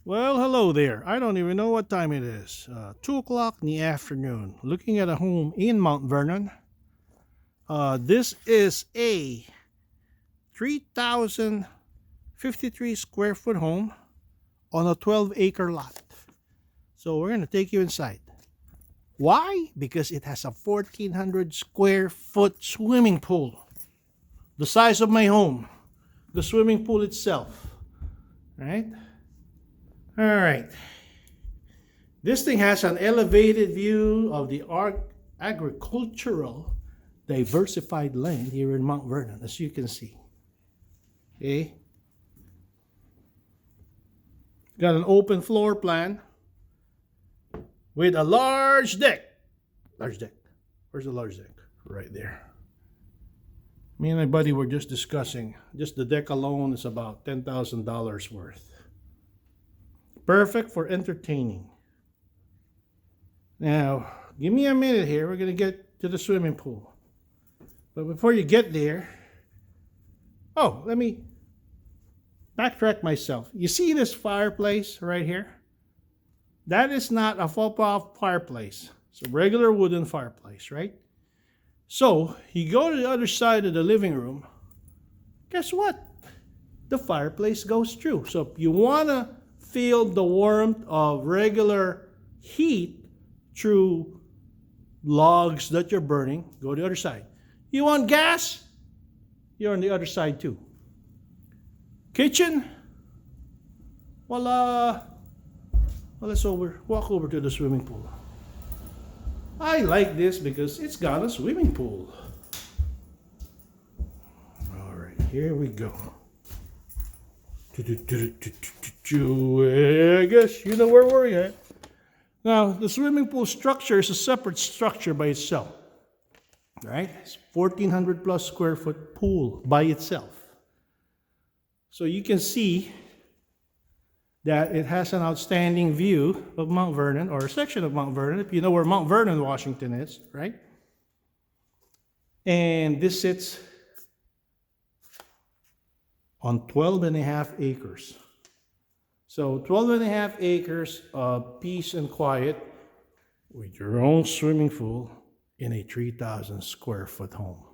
Well, hello there. I don't even know what time it is. 2 o'clock in the afternoon. Looking at a home in Mount Vernon. This is a 3,053 square foot home on a 12-acre lot. So we're going to take you inside. Why? Because it has a 1,400 square foot swimming pool. The size of my home. The swimming pool itself. Right? All right. This thing has an elevated view of the agricultural diversified land here in Mount Vernon, as you can see. Okay. Got an open floor plan with a large deck. Large deck. Where's the large deck? Right there. Me and my buddy were just discussing, just the deck alone is about $10,000 worth. Perfect for entertaining. Now, give me a minute here. We're going to get to the swimming pool. But before you get there, let me backtrack myself. You see this fireplace right here? That is not a fall-off fireplace. It's a regular wooden fireplace, right? So, you go to the other side of the living room. Guess what? The fireplace goes through. So, if you want to feel the warmth of regular heat through logs that you're burning, go to the other side. You want gas? You're on the other side too. Kitchen? Let's walk over to the swimming pool. I like this because it's got a swimming pool. All right, here we go. I guess you know where we're at. Now, the swimming pool structure is a separate structure by itself. Right? It's 1,400 plus square foot pool by itself. So you can see that it has an outstanding view of Mount Vernon, or a section of Mount Vernon, if you know where Mount Vernon, Washington is, right? And this sits on 12.5 acres. So 12.5 acres of peace and quiet with your own swimming pool in a 3,000 square foot home.